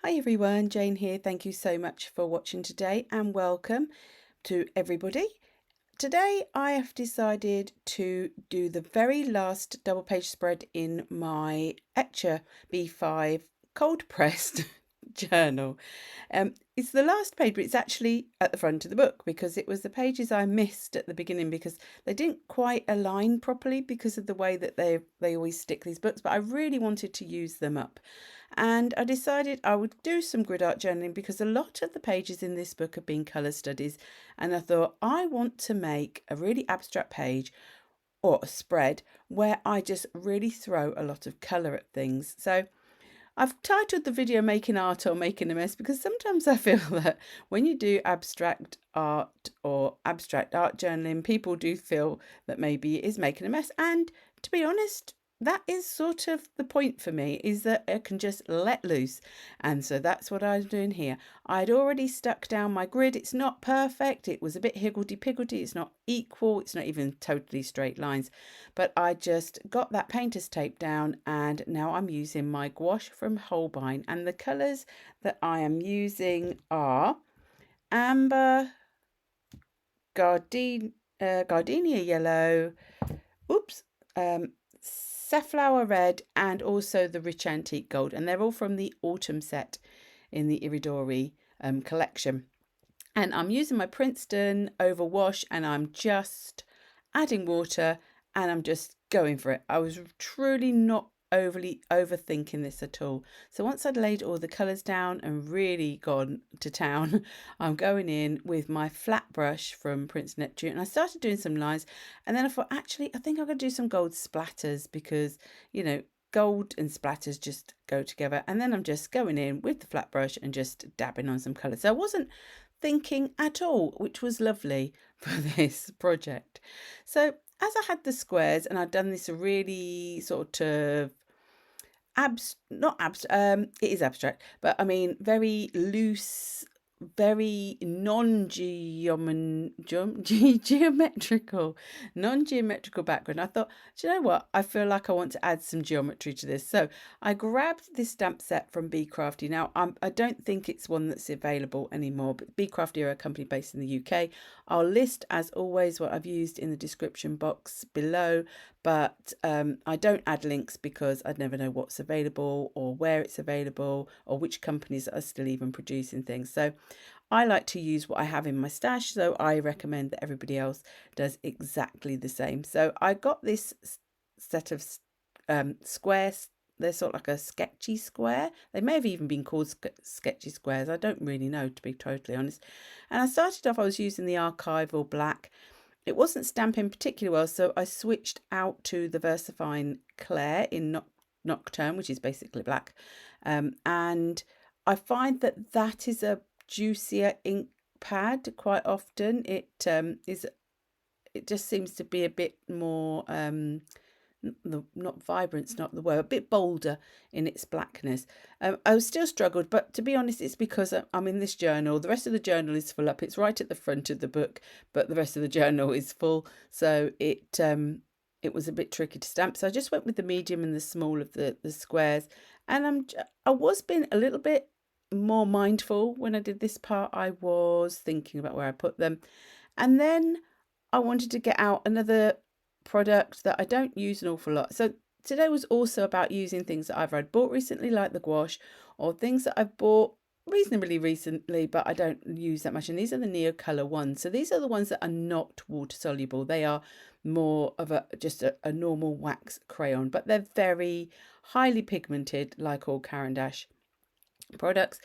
Hi everyone, Jane here. Thank you so much for watching today and welcome to everybody. Today I have decided to do the very last double page spread in my Etchr B5 cold pressed journal. It's the last page, but it's actually at the front of the book because it was the pages I missed at the beginning because they didn't quite align properly because of the way that they always stick these books, but I really wanted to use them up. And I decided I would do some grid art journaling because a lot of the pages in this book have been colour studies, and I thought I want to make a really abstract page or a spread where I just really throw a lot of colour at things. So I've titled the video Making Art or Making a Mess because sometimes I feel that when you do abstract art or abstract art journaling, people do feel that maybe it is making a mess. And to be honest, that is sort of the point for me, is that I can just let loose. And so that's what I'm doing here. I'd already stuck down my grid. It's not perfect. It was a bit higgledy-piggledy. It's not equal. It's not even totally straight lines. But I just got that painter's tape down, and now I'm using my gouache from Holbein. And the colours that I am using are amber, Gardenia yellow, Safflower red, and also the rich antique gold. And they're all from the autumn set in the Iridori collection. And I'm using my Princeton over wash, and I'm just adding water and I'm just going for it. I was truly not overly overthinking this at all. So once I'd laid all the colours down and really gone to town, I'm going in with my flat brush from Prince Neptune, and I started doing some lines, and then I thought, actually, I think I'm going to do some gold splatters because, you know, gold and splatters just go together. And then I'm just going in with the flat brush and just dabbing on some colours. So I wasn't thinking at all, which was lovely for this project. So as I had the squares and I'd done this really sort of it is abstract, but I mean very loose, very non-geometrical background. I thought, do you know what? I feel like I want to add some geometry to this. So I grabbed this stamp set from Be Crafty. Now, I don't think it's one that's available anymore, but Be Crafty are a company based in the UK. I'll list, as always, what I've used in the description box below, but I don't add links because I'd never know what's available or where it's available or which companies are still even producing things. So I like to use what I have in my stash, so I recommend that everybody else does exactly the same. So I got this set of squares. They're sort of like a sketchy square. They may have even been called sketchy squares. I don't really know, to be totally honest. And I started off, I was using the archival black. It wasn't stamping particularly well, so I switched out to the Versafine Clair in Nocturne, which is basically black. And I find that that is a juicier ink pad quite often. It just seems to be a bit more not vibrant's not the word, a bit bolder in its blackness. I still struggled, but to be honest, it's because I'm in this journal. The rest of the journal is full up. It's right at the front of the book, but the rest of the journal is full, so it was a bit tricky to stamp. So I just went with the medium and the small of the squares, and I was being a little bit more mindful when I did this part. I was thinking about where I put them, and then I wanted to get out another product that I don't use an awful lot. So today was also about using things that either I'd bought recently, like the gouache, or things that I've bought reasonably recently but I don't use that much, and these are the Neocolor ones. So these are the ones that are not water soluble. They are more of just a normal wax crayon, but they're very highly pigmented, like all Caran d'Ache products.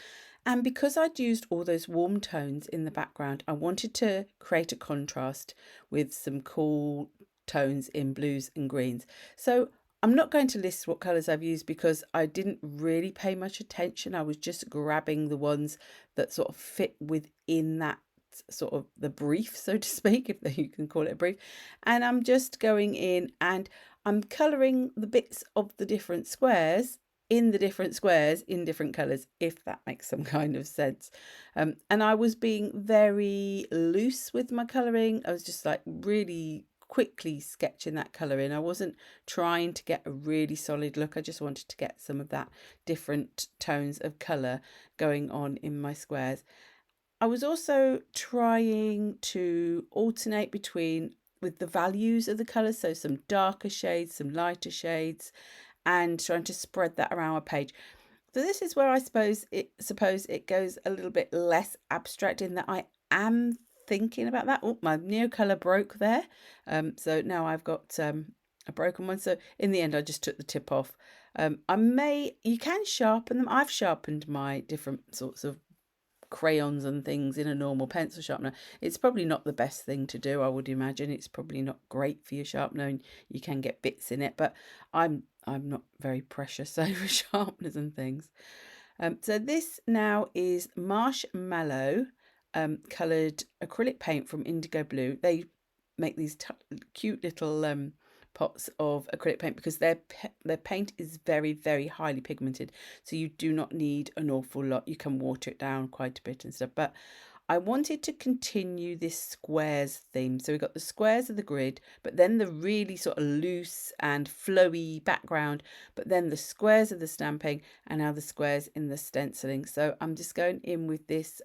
And because I'd used all those warm tones in the background, I wanted to create a contrast with some cool tones in blues and greens. So I'm not going to list what colours I've used because I didn't really pay much attention. I was just grabbing the ones that sort of fit within that sort of the brief, so to speak, if you can call it a brief. And I'm just going in and I'm colouring the bits of the different squares in the different squares in different colours, if that makes some kind of sense. And I was being very loose with my colouring. I was just like really quickly sketching that colour in. I wasn't trying to get a really solid look. I just wanted to get some of that different tones of colour going on in my squares. I was also trying to alternate between with the values of the colours, so some darker shades, some lighter shades, and trying to spread that around a page. So this is where I suppose it goes a little bit less abstract, in that I am thinking about that. Oh, my Neocolor broke there. So now I've got a broken one. So in the end, I just took the tip off. You can sharpen them. I've sharpened my different sorts of crayons and things in a normal pencil sharpener. It's probably not the best thing to do, I would imagine. It's probably not great for your sharpener, and you can get bits in it, but I'm not very precious over sharpeners and things. So this now is Marshmallow coloured acrylic paint from IndigoBlu. They make these cute little pots of acrylic paint because their paint is very, very highly pigmented, so you do not need an awful lot. You can water it down quite a bit and stuff, but I wanted to continue this squares theme. So we got the squares of the grid, but then the really sort of loose and flowy background, but then the squares of the stamping, and now the squares in the stenciling. So I'm just going in with this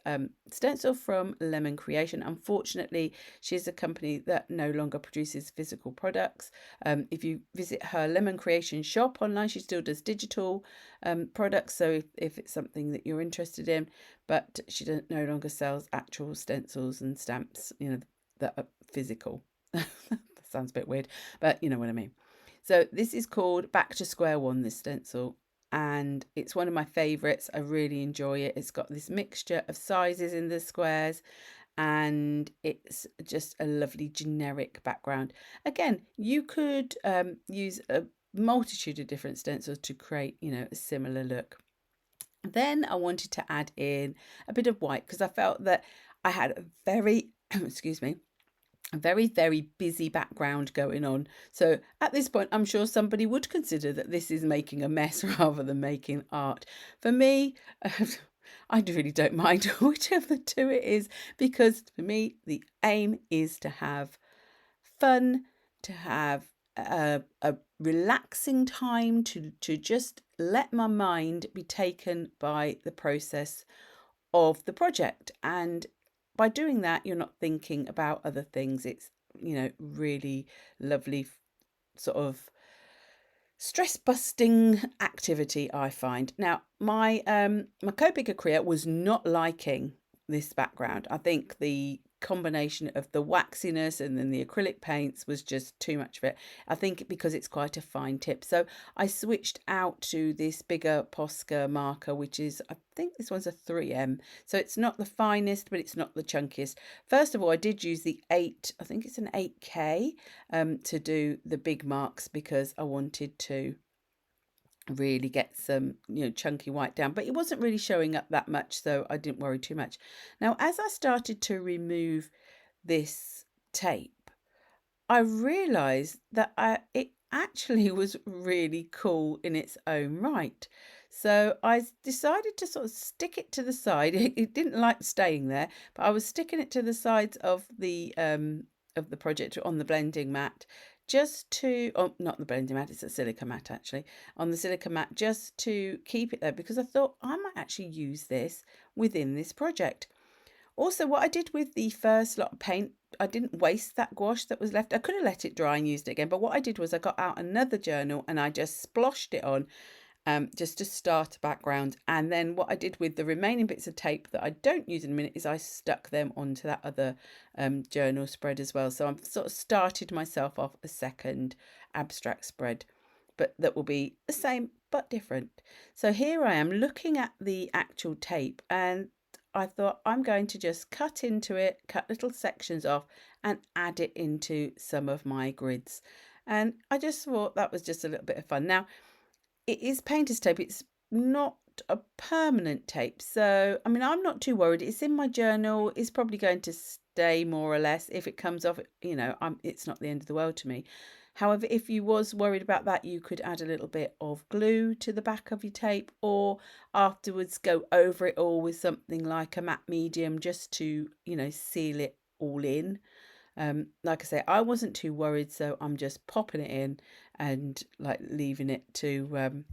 stencil from Lemon Creation. Unfortunately, she's a company that no longer produces physical products. If you visit her Lemon Creation shop online, she still does digital products. So if it's something that you're interested in, but she no longer sells actual stencils and stamps, that are physical. That sounds a bit weird, but you know what I mean. So this is called Back to Square One, this stencil, and it's one of my favourites. I really enjoy it. It's got this mixture of sizes in the squares, and it's just a lovely generic background. Again, you could use a multitude of different stencils to create, a similar look. Then I wanted to add in a bit of white because I felt that I had a very, excuse me, a very, very busy background going on. So at this point, I'm sure somebody would consider that this is making a mess rather than making art. For me, I really don't mind whichever two it is, because for me, the aim is to have fun, to have a relaxing time, to just let my mind be taken by the process of the project. And by doing that, you're not thinking about other things. It's, really lovely sort of stress busting activity, I find. Now, my Copic Acrea was not liking this background. I think the combination of the waxiness and then the acrylic paints was just too much of it. I think because it's quite a fine tip. So I switched out to this bigger Posca marker, which is, I think this one's a 3M. So it's not the finest, but it's not the chunkiest. First of all, I did use the 8, I think it's an 8K to do the big marks, because I wanted to really get some chunky white down, but it wasn't really showing up that much, so I didn't worry too much. Now, as I started to remove this tape, I realized that it actually was really cool in its own right. So I decided to sort of stick it to the side. It didn't like staying there, but I was sticking it to the sides of the project on the blending mat, just to, oh, not the blending mat, it's a silica mat actually, on the silica mat, just to keep it there, because I thought I might actually use this within this project. Also, what I did with the first lot of paint, I didn't waste that gouache that was left. I could have let it dry and used it again, but what I did was I got out another journal and I just sploshed it on, just to start a background. And then what I did with the remaining bits of tape that I don't use in a minute is I stuck them onto that other journal spread as well. So I've sort of started myself off a second abstract spread, but that will be the same but different. So here I am looking at the actual tape, and I thought I'm going to just cut into it, cut little sections off and add it into some of my grids. And I just thought that was just a little bit of fun. Now, it is painter's tape. It's not a permanent tape. So, I mean, I'm not too worried. It's in my journal. It's probably going to stay more or less. If it comes off, it's not the end of the world to me. However, if you was worried about that, you could add a little bit of glue to the back of your tape, or afterwards go over it all with something like a matte medium just to, seal it all in. Like I say, I wasn't too worried, so I'm just popping it in and like leaving it to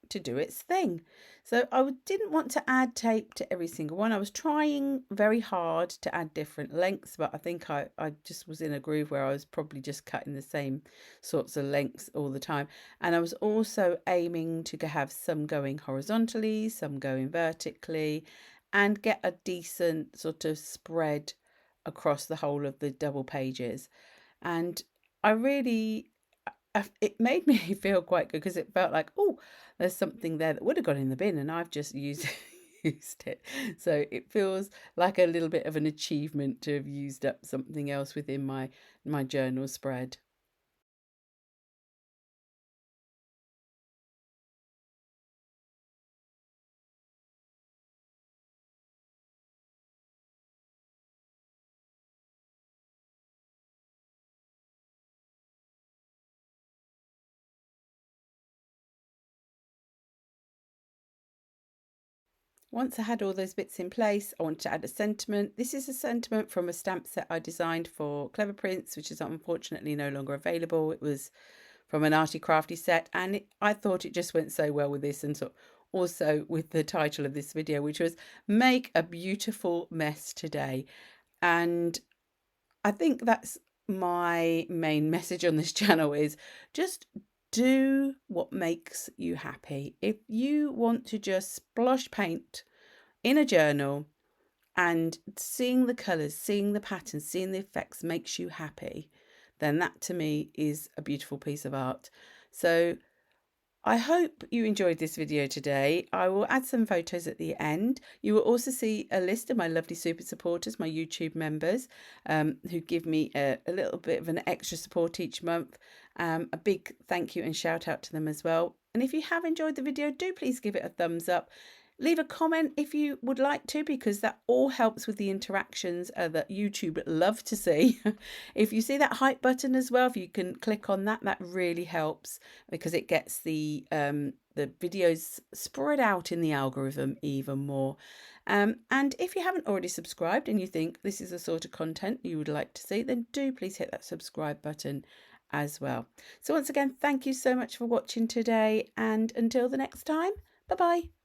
do its thing. So I didn't want to add tape to every single one. I was trying very hard to add different lengths, but I think I just was in a groove where I was probably just cutting the same sorts of lengths all the time. And I was also aiming to have some going horizontally, some going vertically, and get a decent sort of spread across the whole of the double pages. And I really, it made me feel quite good because it felt like, oh, there's something there that would have gone in the bin and I've just used it. So it feels like a little bit of an achievement to have used up something else within my journal spread. Once I had all those bits in place, I wanted to add a sentiment. This is a sentiment from a stamp set I designed for Cleverprints, which is unfortunately no longer available. It was from an arty crafty set, and I thought it just went so well with this, and so also with the title of this video, which was Make a Beautiful Mess Today. And I think that's my main message on this channel, is just do what makes you happy. If you want to just splosh paint in a journal and seeing the colours, seeing the patterns, seeing the effects makes you happy, then that to me is a beautiful piece of art. So I hope you enjoyed this video today. I will add some photos at the end. You will also see a list of my lovely super supporters, my YouTube members, who give me a little bit of an extra support each month. A big thank you and shout out to them as well. And if you have enjoyed the video, do please give it a thumbs up. Leave a comment if you would like to, because that all helps with the interactions that YouTube love to see. If you see that hype button as well, if you can click on that, that really helps, because it gets the videos spread out in the algorithm even more. And if you haven't already subscribed and you think this is the sort of content you would like to see, then do please hit that subscribe button as well. So once again, thank you so much for watching today, and until the next time, bye bye.